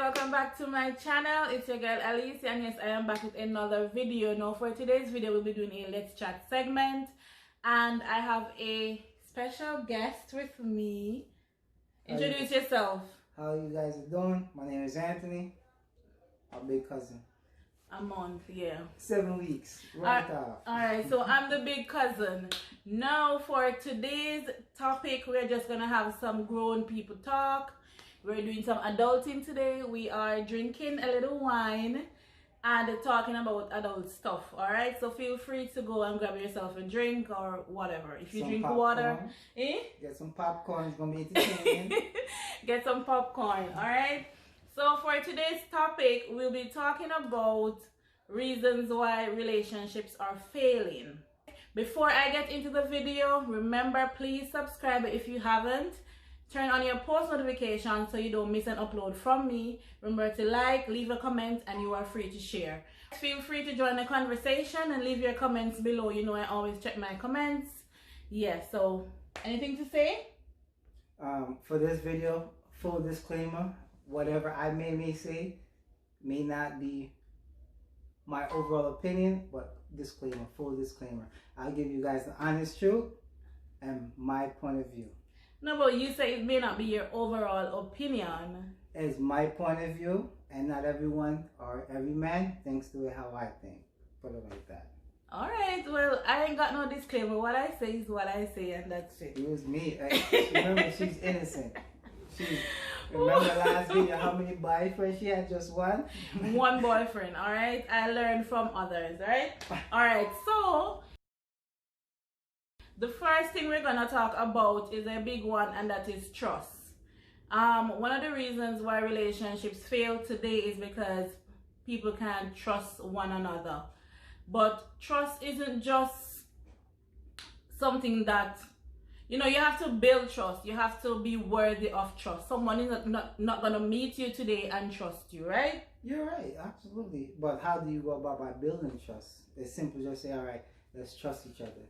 welcome back to my channel. It's your girl Alicia, and yes, I am back with another video. Now for today's video, we'll be doing a Let's Chat segment, and I have a special guest with me. Introduce yourself. How you guys are doing? My name is Anthony, my big cousin. A month, yeah. 7 weeks. Right off. Alright, so I'm the big cousin. Now for today's topic, we're just gonna have some grown people talk. We're doing some adulting today. We are drinking a little wine and talking about adult stuff. Alright, so feel free to go and grab yourself a drink or whatever. If you drink popcorn. water, Get some popcorn, it's gonna be entertaining. Get some popcorn. Alright. So for today's topic, we'll be talking about reasons why relationships are failing. Before I get into the video, remember, please subscribe if you haven't. Turn on your post notifications so you don't miss an upload from me. Remember to like, leave a comment, and you are free to share. Feel free to join the conversation and leave your comments below. You know I always check my comments. Yeah, so anything to say? For this video, full disclaimer, whatever I may say may not be my overall opinion, but disclaimer, full disclaimer. I'll give you guys the honest truth and my point of view. No, but you say it may not be your overall opinion. It's my point of view, and not everyone or every man thinks the way how I think. Put it like that. Alright, well, I ain't got no disclaimer. What I say is what I say, and that's it. It was me. Remember, she's innocent. Remember last video how many boyfriends she had? Just one? One boyfriend, alright? I learned from others, right? Alright, so the first thing we're gonna talk about is a big one, and that is trust. One of the reasons why relationships fail today is because people can't trust one another. But trust isn't just something that, you know, you have to build trust. You have to be worthy of trust. Someone is not going to meet you today and trust you, right? You're right, absolutely. But how do you go about by building trust? It's simple, just say, all right, let's trust each other.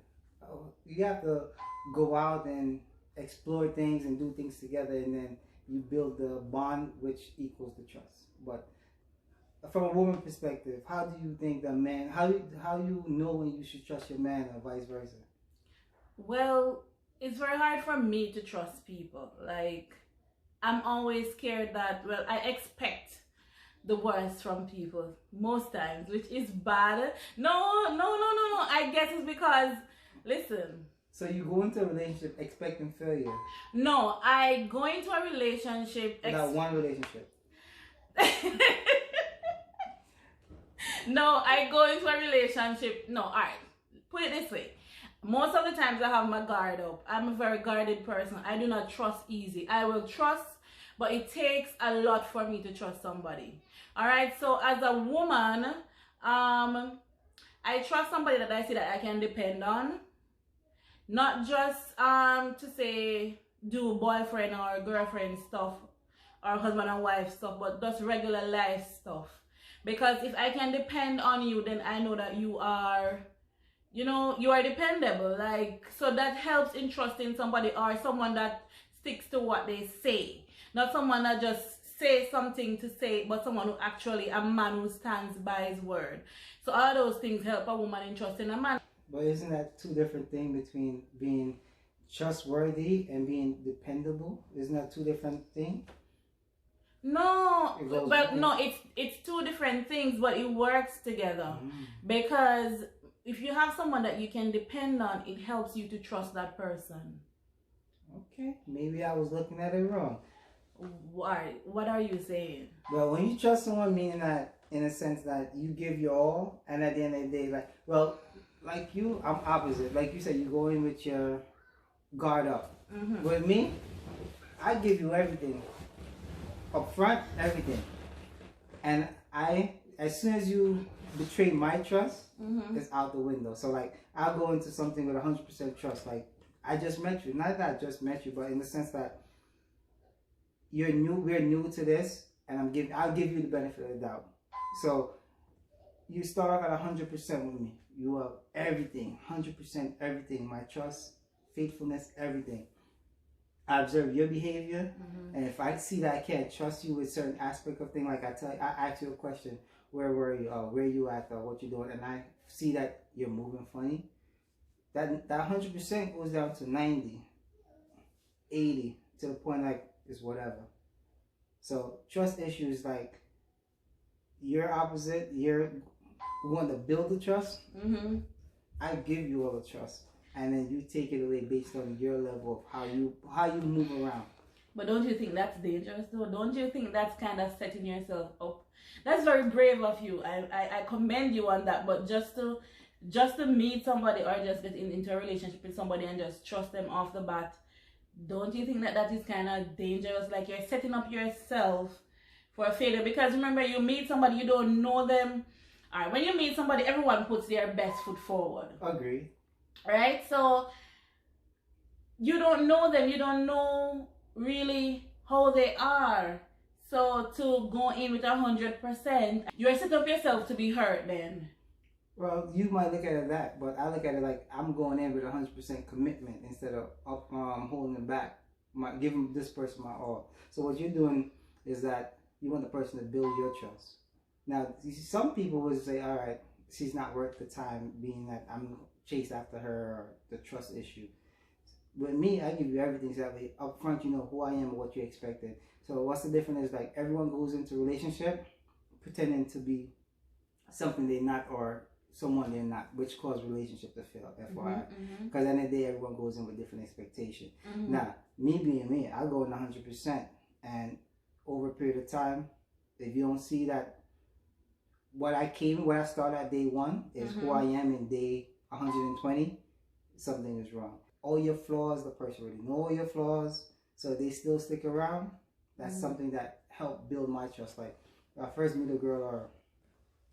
You have to go out and explore things and do things together, and then you build the bond which equals the trust. But from a woman perspective, how do you think the man, how you know when you should trust your man or vice versa? Well, it's very hard for me to trust people. Like, I'm always scared that, well, I expect the worst from people most times, which is bad. No. I guess it's because, listen. So you go into a relationship expecting failure? No, I go into a relationship. Not one relationship. No, I go into a relationship. No, alright. Put it this way. Most of the times I have my guard up. I'm a very guarded person. I do not trust easy. I will trust, but it takes a lot for me to trust somebody. Alright, so as a woman, I trust somebody that I see that I can depend on. Not just to say do boyfriend or girlfriend stuff or husband and wife stuff, but just regular life stuff. Because if I can depend on you, then I know that you are, you know, you are dependable. Like, so that helps in trusting somebody, or someone that sticks to what they say. Not someone that just says something to say, but someone who actually, a man who stands by his word. So all those things help a woman in trusting a man. But isn't that two different things between being trustworthy and being dependable? Isn't that two different things? No, well, no, it's two different things, but it works together. Because if you have someone that you can depend on, it helps you to trust that person. Okay, maybe I was looking at it wrong. Why? What are you saying? Well, when you trust someone, meaning that in a sense that you give your all, and at the end of the day, like, well, like you, I'm opposite. Like you said, you go in with your guard up. With me, I give you everything. Up front, everything. And as soon as you betray my trust, it's out the window. So like, I'll go into something with 100% trust. Like, I just met you. Not that I just met you, but in the sense that you're new, we're new to this, and I'll give you the benefit of the doubt. So you start off at 100% with me. You are everything, 100% everything. My trust, faithfulness, everything. I observe your behavior, and if I see that I can't trust you with certain aspect of things, like I ask you a question, where were you? Where you at? What you doing? And I see that you're moving funny. That 100% goes down to 90, 80, to the point like it's whatever. So trust issues, like you're opposite. You want to build the trust. I give you all the trust, and then you take it away based on your level of how you move around. But don't you think that's dangerous though? Don't you think that's kind of setting yourself up? That's very brave of you. I commend you on that. But just to meet somebody or just get into a relationship with somebody and just trust them off the bat, don't you think that is kind of dangerous? Like you're setting up yourself for a failure. Because remember, you meet somebody, you don't know them. All right, when you meet somebody, everyone puts their best foot forward. Agree. Right? So you don't know them. You don't know really how they are. So to go in with 100%, you're setting up yourself to be hurt then. Well, you might look at it that, but I look at it like I'm going in with 100% commitment instead of holding it back. Giving this person my all. So what you're doing is that you want the person to build your trust. Now, some people would say, all right, she's not worth the time, being that I'm chased after her or the trust issue. With me, I give you everything so that way up front you know who I am and what you expected. So what's the difference is like everyone goes into a relationship pretending to be something they're not or someone they're not, which causes relationship to fail, FYI. Because at the end of the day, everyone goes in with different expectations. Now, me being me, I go in 100%, and over a period of time, if you don't see that what I started at day one is who I am in day 120, something is wrong. All your flaws, the person already know all your flaws, so they still stick around. That's something that helped build my trust. Like, I first meet a girl,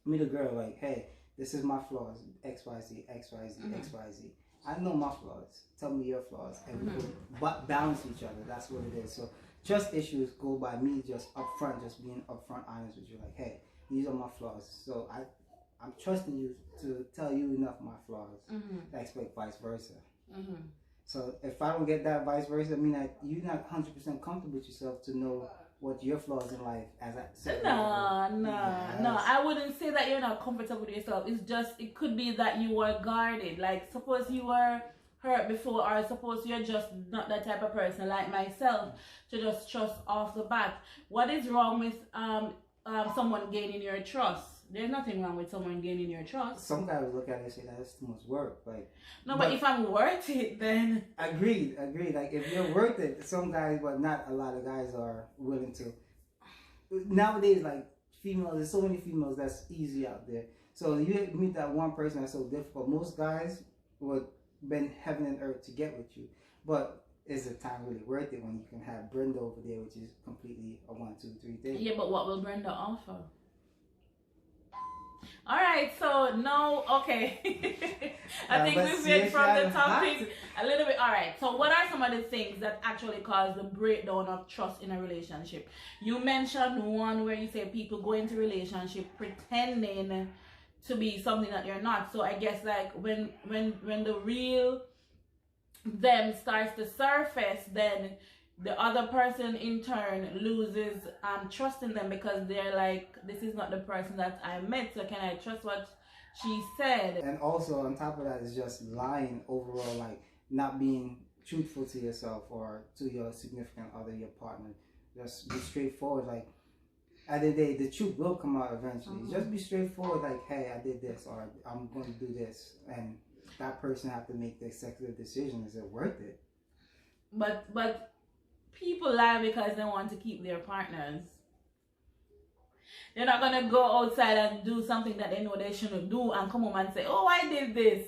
like, hey, this is my flaws, XYZ, XYZ, XYZ. I know my flaws. Tell me your flaws. And we can balance each other. That's what it is. So trust issues go by me just upfront, just being upfront honest with you. Like, hey, these are my flaws. So I'm trusting you to tell you enough of my flaws. I expect vice versa. So if I don't get that vice versa, I mean that you're not 100% comfortable with yourself to know what your flaws in life No, I wouldn't say that you're not comfortable with yourself. It's just, it could be that you are guarded. Like, suppose you were hurt before, or suppose you're just not that type of person like myself to just trust off the bat. What is wrong with someone gaining your trust? There's nothing wrong with someone gaining your trust. Some guys look at it and say that's too much work. Like, no, but if I'm worth it, then agreed. Like, if you're worth it, some guys, but not a lot of guys are willing to. Nowadays, like females, there's so many females that's easy out there. So you meet that one person that's so difficult. Most guys would bend heaven and earth to get with you, but is the time really worth it when you can have Brenda over there, which is completely a 1, 2, 3 thing? Yeah, but what will Brenda offer? All right, so no, okay. I think we've been from the topic a little bit. All right, so what are some of the things that actually cause the breakdown of trust in a relationship? You mentioned one where you say people go into relationship pretending to be something that you're not. So I guess like when the real them starts to surface, then the other person in turn loses trust in them, because they're like, this is not the person that I met, so can I trust what she said? And also on top of that is just lying overall, like not being truthful to yourself or to your significant other, your partner. Just be straightforward. Like at the end of the day, the truth will come out eventually. Just be straightforward, like, hey, I did this, or I'm going to do this, and that person have to make the executive decision. Is it worth it? But people lie because they want to keep their partners. They're not going to go outside and do something that they know they shouldn't do and come home and say, oh, I did this.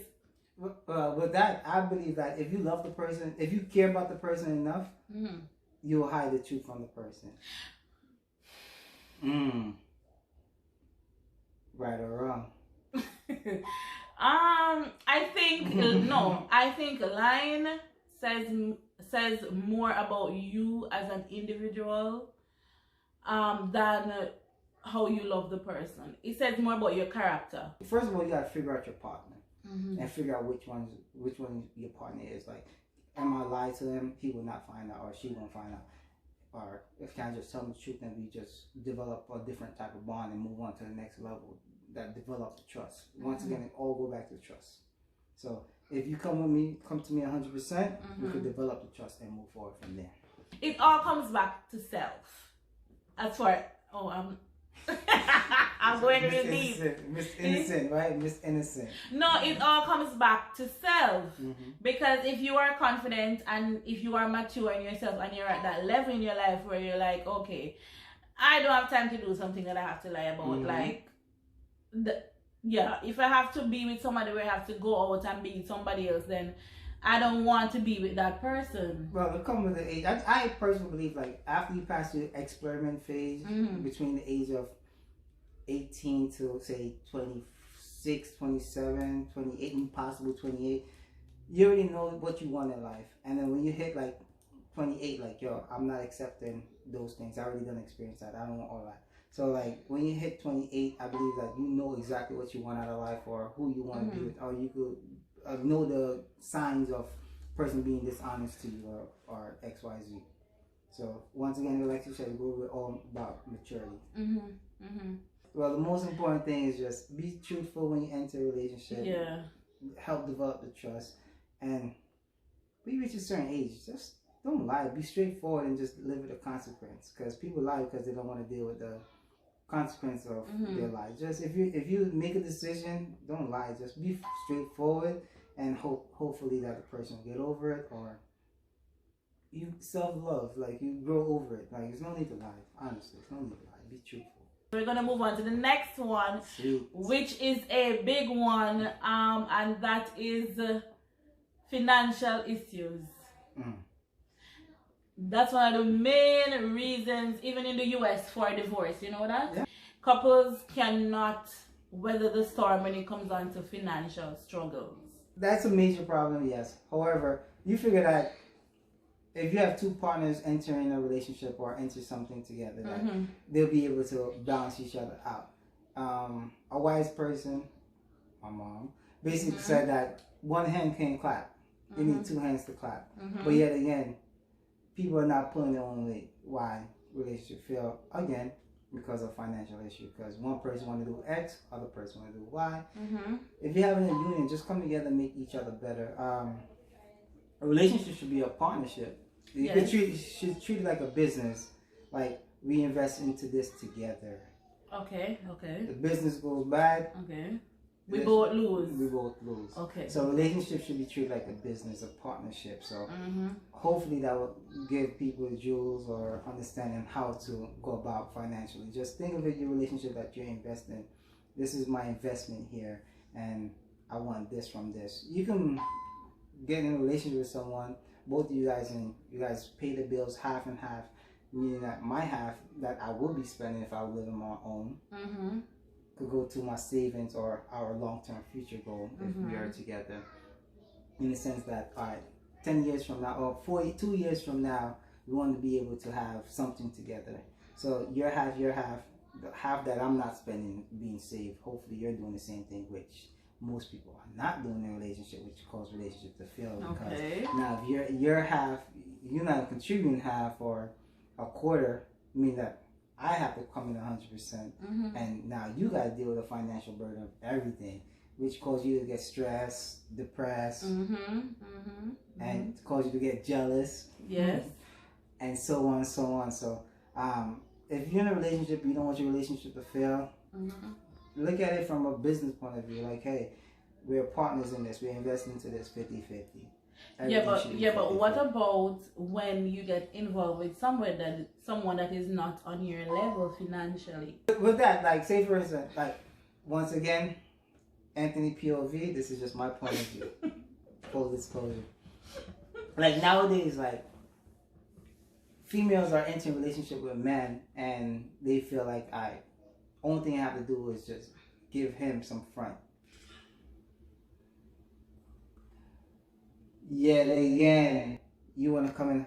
With that, I believe that if you love the person, if you care about the person enough, you'll hide the truth from the person. Right or wrong? I think, no, I think lying says more about you as an individual than how you love the person. It says more about your character. First of all, you gotta figure out your partner and figure out which one your partner is. Like, am I lie to him, he will not find out, or she won't find out. Or if can I just tell him the truth, then we just develop a different type of bond and move on to the next level that develops trust. Once again, it all go back to trust. So if you come to me 100%, we could develop the trust and move forward from there. It all comes back to self. As for I'm going to be deep. Miss Innocent, right? Miss Innocent. No, it all comes back to self. Because if you are confident and if you are mature in yourself and you're at that level in your life where you're like, okay, I don't have time to do something that I have to lie about. Like, if I have to be with somebody where I have to go out and be with somebody else, then I don't want to be with that person. Well, it comes with the age. I personally believe, like, after you pass your experiment phase, between the age of 18 to, say, 26, 27, 28, and possibly 28, you already know what you want in life. And then when you hit, like, 28, like, yo, I'm not accepting those things. I already done experience that. I don't want all that. So, like, when you hit 28, I believe that you know exactly what you want out of life or who you want to be with, or you could know the signs of person being dishonest to you or XYZ. So once again, like you said, we're all about maturity. Well, the most important thing is just be truthful when you enter a relationship. Yeah. Help develop the trust, and when you reach a certain age, just don't lie. Be straightforward and just live with the consequence. Because people lie because they don't want to deal with the consequence of their lies. Just if you make a decision, don't lie. Just be straightforward. And hopefully that the person will get over it, or you self-love, like you grow over it. Like there's no need to lie, honestly. There's no need to lie. Be truthful. We're gonna move on to the next one, which is a big one, and that is financial issues. That's one of the main reasons, even in the US, for divorce. You know that? Yeah. Couples cannot weather the storm when it comes on to financial struggles. That's a major problem, yes. However, you figure that if you have two partners entering a relationship or enter something together, that they'll be able to balance each other out. A wise person, my mom, basically said that one hand can't clap. You need two hands to clap. But yet again, people are not pulling their own weight. Why relationship fail? Again, because of financial issue. Because one person want to do X, other person want to do Y. If you're having a union, just come together and make each other better. A relationship should be a partnership. You should treat it like a business. Like, we invest into this together. Okay. The business goes bad. Okay. We both lose. We both lose. Okay. So relationship should be treated like a business, a partnership. So hopefully that will give people jewels or understanding how to go about financially. Just think of it, your relationship that you're investing. This is my investment here, and I want this from this. You can get in a relationship with someone, both of you guys pay the bills half and half, meaning that my half that I will be spending if I live on my own could go to my savings or our long-term future goal if we are together. In the sense that, all right, 10 years from now or 2 years from now, we want to be able to have something together. So your half, the half that I'm not spending being saved, hopefully you're doing the same thing, which most people are not doing in a relationship, which causes relationship to fail. Because now if your half, you're not contributing half or a quarter, mean that I have to come in 100%, and now you got to deal with the financial burden of everything, which causes you to get stressed, depressed, and cause you to get jealous. Yes. And so on, so on. So, if you're in a relationship, you don't want your relationship to fail, look at it from a business point of view. Like, hey, we're partners in this. We're investing into this 50-50. But what about when you get involved with someone that is not on your level financially? With that, like, say for instance, like, once again, Anthony POV, this is just my point of view. Full disclosure. Like, nowadays, like, females are entering a relationship with men and they feel like, only thing I have to do is just give him some front. Yet again, you want to come in,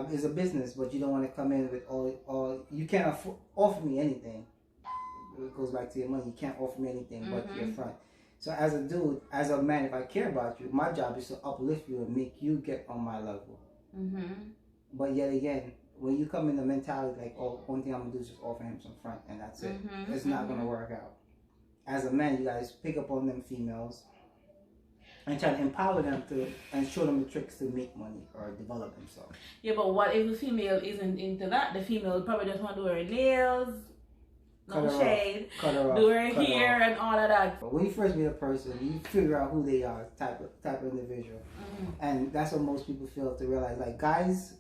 it's a business, but you don't want to come in with all you can't offer me anything. It goes back to your money. You can't offer me anything but your front. So as a dude, as a man, if I care about you, my job is to uplift you and make you get on my level. But yet again, when you come in the mentality like, oh, only thing I'm gonna do is just offer him some front and that's it, it's not gonna work out. As a man, you guys pick up on them females and try to empower them to and show them the tricks to make money or develop themselves. Yeah, but what if the female isn't into that? The female probably just want to do her nails, no shade, do her hair and all of that. But when you first meet a person, you figure out who they are, type of individual, and that's what most people fail to realize. Like guys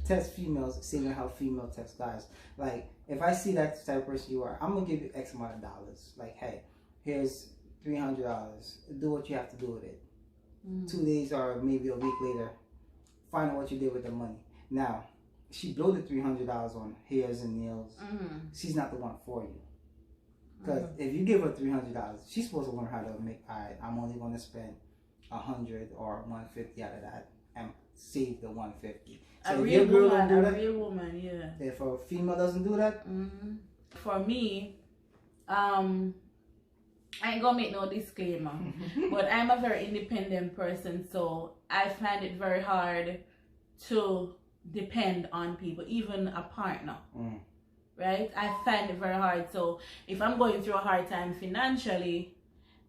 test females, same as how female test guys. Like if I see that type of person you are, I'm gonna give you X amount of dollars. Like, hey, here's $300. Do what you have to do with it. 2 days or maybe a week later, find out what you did with the money. Now, she blew the $300 on hairs and nails. She's not the one for you. Because if you give her $300, she's supposed to learn how to make. Alright, I'm only going to spend $100 or $150 out of that and save the $150. So a real woman, yeah. If a female doesn't do that, for me, I ain't gonna make no disclaimer, but I'm a very independent person, so I find it very hard to depend on people, even a partner. Right? I find it very hard. So if I'm going through a hard time financially,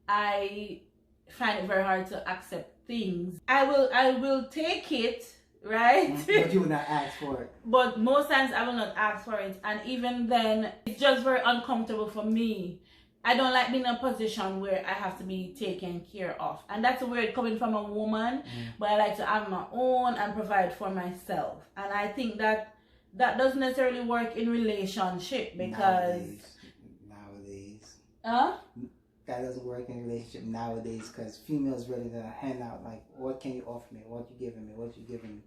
I find it very hard to accept things. I will take it, right? But you will not ask for it. But most times I will not ask for it, and even then it's just very uncomfortable for me. I don't like being in a position where I have to be taken care of. And that's weird coming from a woman, but I like to have my own and provide for myself. And I think that doesn't necessarily work in relationship because... Nowadays. Huh? That doesn't work in a relationship nowadays because females ready to hand out like, what can you offer me? What you giving me? What you giving me?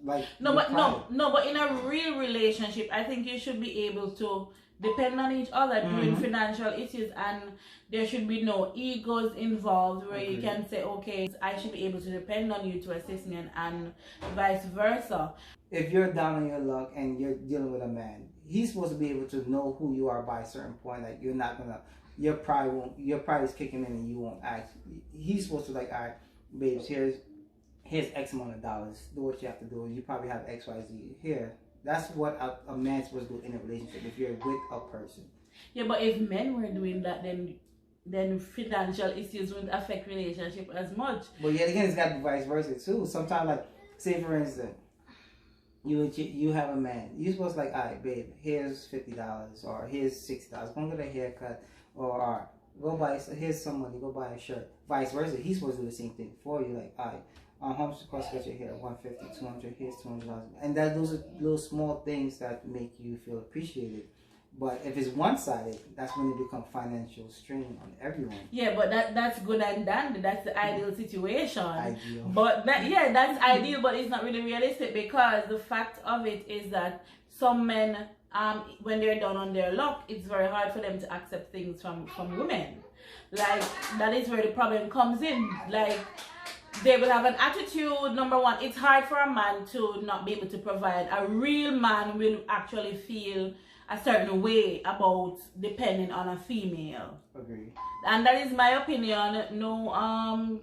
Like but in a real relationship, I think you should be able to depend on each other during financial issues, and there should be no egos involved where you can say, okay, I should be able to depend on you to assist me, and vice versa. If you're down on your luck and you're dealing with a man, he's supposed to be able to know who you are by a certain point. Like you're not gonna, your pride is kicking in and you won't act. He's supposed to like, all right, babes, here's X amount of dollars. Do what you have to do. You probably have X, Y, Z here. That's what a man's supposed to do in a relationship if you're with a person. Yeah, but if men were doing that, then financial issues wouldn't affect relationship as much. But yet again, it's got to be vice versa too. Sometimes, like, say for instance, you have a man. You're supposed to like, all right, babe, here's $50 or here's $60. Go get a haircut or go buy. Here's some money. Go buy a shirt. Vice versa. He's supposed to do the same thing for you. Like, all right. How much cost to get your hair? $150, $200. Here's $200, and those are little small things that make you feel appreciated. But if it's one-sided, that's when it becomes financial strain on everyone. Yeah, but that's good and dandy. That's the ideal situation. Ideal. But that's ideal, but it's not really realistic because the fact of it is that some men, when they're down on their luck, it's very hard for them to accept things from women. Like that is where the problem comes in. Like, they will have an attitude. Number one, it's hard for a man to not be able to provide. A real man will actually feel a certain way about depending on a female. Agree. And that is my opinion. No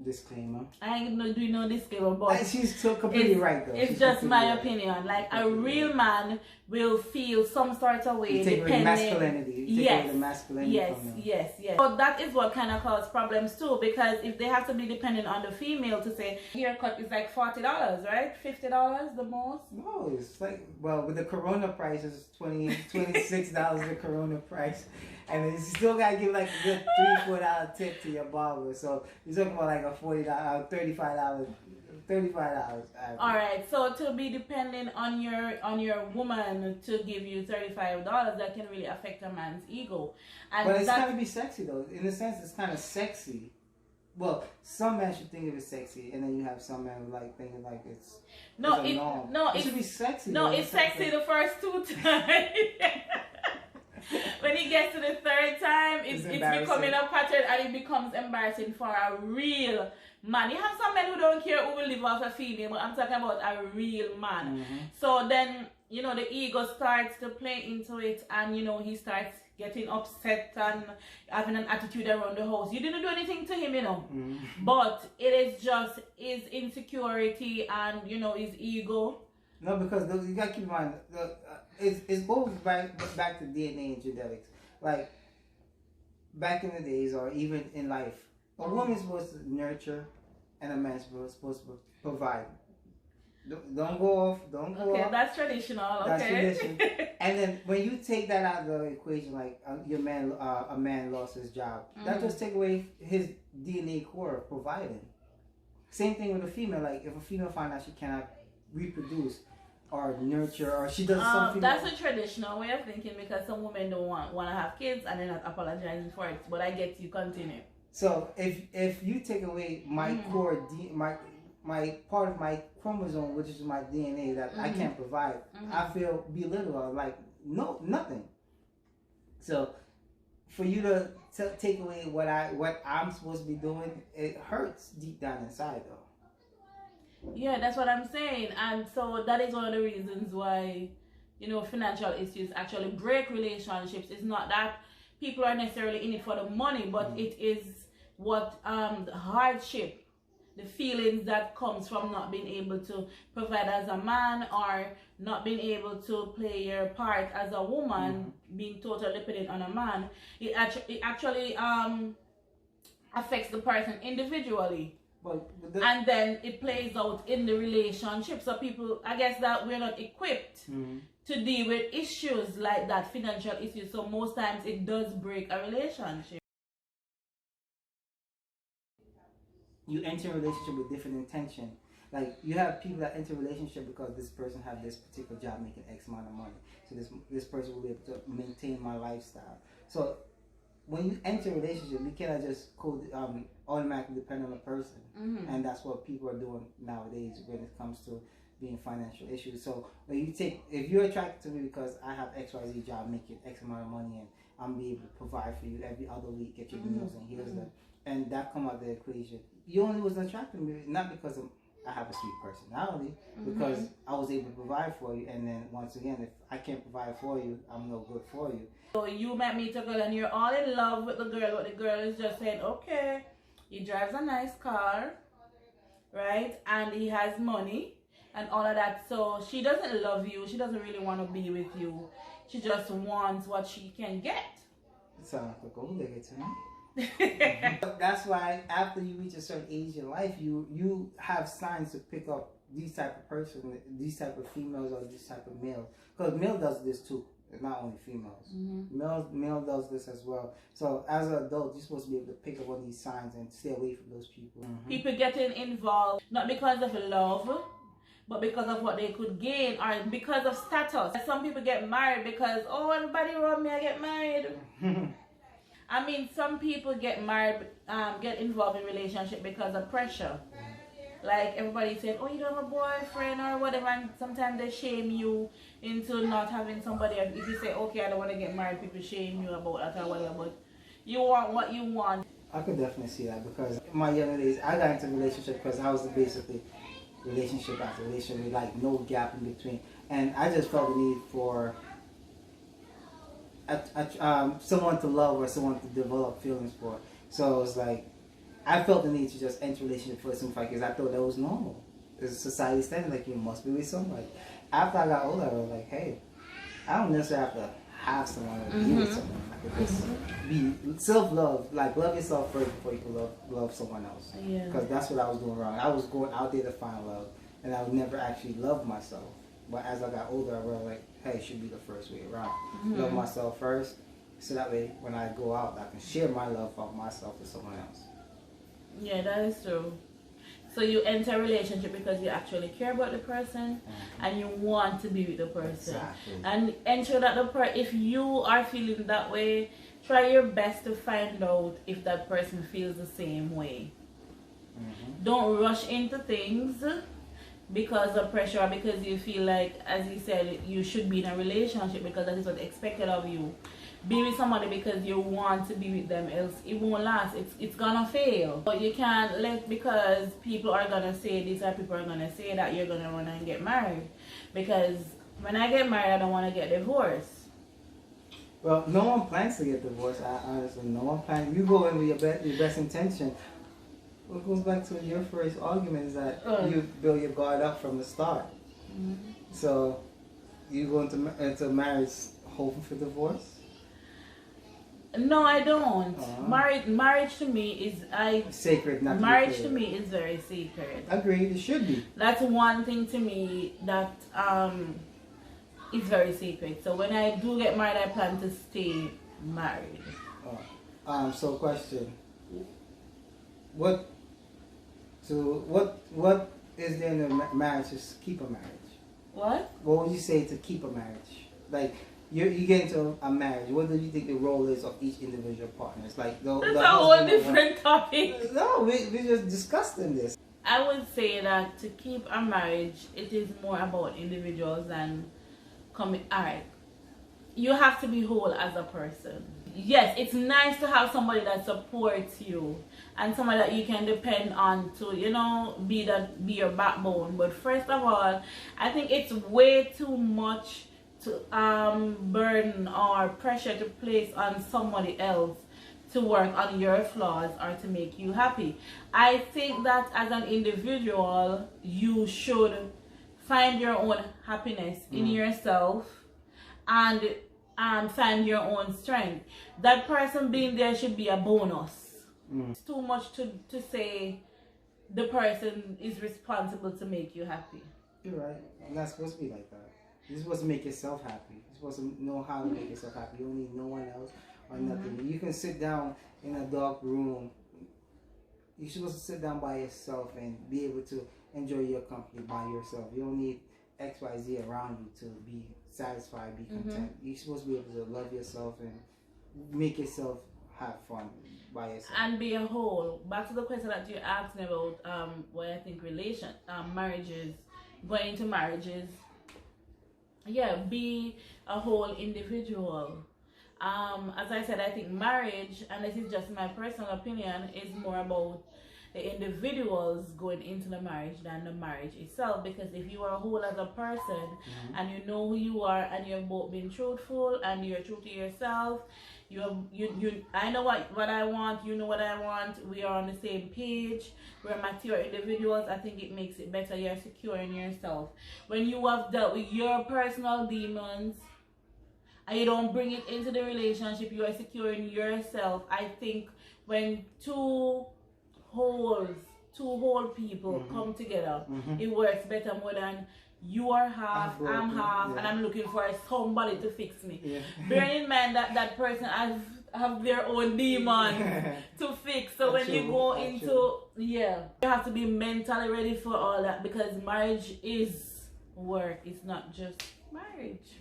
disclaimer. I ain't doing no disclaimer, but she's so completely right though. It's just my opinion. Like a real man will feel some sort of way. You take away masculinity. You take away the masculinity from them. Yes. But that is what kind of causes problems too, because if they have to be dependent on the female to say haircut is like $40, right? $50 the most. No, it's like, well, with the Corona price, it's $26 the Corona price. And you still gotta give like a good $3-4 tip to your barber. So you're talking about like a $40, $35. All right. So to be dependent on your woman to give you $35, that can really affect a man's ego. And but it's gotta be sexy though. In a sense, it's kind of sexy. Well, some men should think of it sexy, and then you have some men like thinking like it's it should be sexy. No, it's sexy the first 2 times. when it gets to the third time, it's becoming a pattern and it becomes embarrassing for a real man. You have some men who don't care who will live off a female, but I'm talking about a real man. So then, you know, the ego starts to play into it, and you know, he starts getting upset and having an attitude around the house. You didn't do anything to him, you know, but it is just his insecurity and, you know, his ego. No, because you gotta keep in mind, it goes back to DNA and genetics. Like, back in the days, or even in life, a woman's supposed to nurture and a man's supposed to provide. Don't go off. Okay, that's traditional. That's tradition. And then when you take that out of the equation, like a man lost his job, that just take away his DNA core of providing. Same thing with a female. Like if a female finds out she cannot reproduce or nurture, or she does something. That's a traditional way of thinking, because some women don't want to have kids and they're not apologizing for it. But I get you. Continue. So if you take away my core, my part of my chromosome, which is my DNA, that I can't provide, I feel belittled. Like nothing. So for you to take away what I'm supposed to be doing, it hurts deep down inside, though. Yeah, that's what I'm saying, and so that is one of the reasons why, you know, financial issues actually break relationships. It's not that people are necessarily in it for the money, but it is what the hardship, the feelings that comes from not being able to provide as a man, or not being able to play your part as a woman, being totally dependent on a man. It actually affects the person individually. And then it plays out in the relationship. So people, I guess that we're not equipped to deal with issues like that, financial issues. So most times it does break a relationship. You enter a relationship with different intention. Like you have people that enter a relationship because this person have this particular job making X amount of money. So this person will be able to maintain my lifestyle. So when you enter a relationship, you cannot just automatically depend on a person. And that's what people are doing nowadays when it comes to being financial issues. So when if you're attracted to me because I have XYZ job making X amount of money, and I'm be able to provide for you every other week, get your meals, and here's the, and that come out of the equation. You only was attracted to me not because I have a sweet personality, because I was able to provide for you. And then once again, if I can't provide for you, I'm no good for you. So you met me, a girl, and you're all in love with the girl, but the girl is just saying, okay, he drives a nice car, right? And he has money and all of that. So she doesn't love you. She doesn't really want to be with you. She just wants what she can get. It sounds like a gold digger to me. That's why after you reach a certain age in life, you have signs to pick up these type of person, these type of females, or this type of male. Because male does this too. It's not only females. Male does this as well. So as an adult, you're supposed to be able to pick up on these signs and stay away from those people. People getting involved not because of love, but because of what they could gain, or because of status. Some people get married because, oh, everybody around me, I get married. I mean, some people get married, get involved in relationship because of pressure. Like everybody said, oh, you don't have a boyfriend or whatever, and sometimes they shame you into not having somebody. If you say, okay, I don't want to get married, people shame you about that or whatever, but you want what you want. I could definitely see that, because in my younger days, I got into a relationship because I was basically relationship after relationship with like no gap in between, and I just felt the need for someone to love or someone to develop feelings for. So it was like I felt the need to just enter a relationship for some fight because I thought that was normal. It's a society standard, like you must be with somebody. After I got older, I was like, hey, I don't necessarily have to have someone or be with someone. I could just be self-love, like love yourself first before you can love someone else. Because that's what I was doing wrong. I was going out there to find love, and I would never actually love myself. But as I got older, I realized, like, hey, it should be the first way around. Love myself first, so that way when I go out, I can share my love of myself with someone else. Yeah, that is true. So you enter a relationship because you actually care about the person and you want to be with the person. Exactly. And ensure that if you are feeling that way, try your best to find out if that person feels the same way. Don't rush into things because of pressure, or because you feel like, as you said, you should be in a relationship because that is what's expected of you. be with somebody because you want to be with them, else it won't last. It's gonna fail. But you can't let, because people are gonna say this or people are gonna say that, you're gonna run and get married. Because when I get married, I don't want to get divorced. Well, no one plans to get divorced. Honestly, no one plans. You go in with your best intention. What goes back to your first argument is that you build your guard up from the start. So you go into marriage hoping for divorce? No, I don't. Marriage to me is sacred. Not marriage to me is very sacred. Agreed. It should be. That's one thing to me that is very sacred. So when I do get married, I plan to stay married. So question. What is there in a marriage to keep a marriage? What? What would you say to keep a marriage? Like, you get into a marriage. What do you think the role is of each individual partner? It's like that's a whole different topic. No, we just discussed in this. I would say that to keep a marriage, it is more about individuals than coming. Alright, you have to be whole as a person. Yes, it's nice to have somebody that supports you and somebody that you can depend on to, you know, be your backbone. But first of all, I think it's way too much to burden or pressure to place on somebody else to work on your flaws or to make you happy. I think that as an individual, you should find your own happiness in yourself and find your own strength. That person being there should be a bonus. It's too much to say the person is responsible to make you happy. You're right. I'm not supposed to be like that. You're supposed to make yourself happy. You're supposed to know how to make yourself happy. You don't need no one else or nothing. You can sit down in a dark room. You're supposed to sit down by yourself and be able to enjoy your company by yourself. You don't need XYZ around you to be satisfied, be content. You're supposed to be able to love yourself and make yourself have fun by yourself. And be a whole. Back to the question that you asked me about what I think marriages, going into marriages. Yeah, be a whole individual. As I said, I think marriage, and this is just my personal opinion, is more about the individuals going into the marriage than the marriage itself. Because if you are whole as a person and you know who you are and you've both been truthful and you're true to yourself, I know what I want, you know what I want, we are on the same page, we're mature individuals, I think it makes it better. You're secure in yourself. When you have dealt with your personal demons and you don't bring it into the relationship, you are secure in yourself. I think when two whole people come together, it works better more than you are half, I'm half, and I'm looking for somebody to fix me. Bearing in mind that person have their own demons to fix. So when you go into, you have to be mentally ready for all that, because marriage is work. It's not just marriage.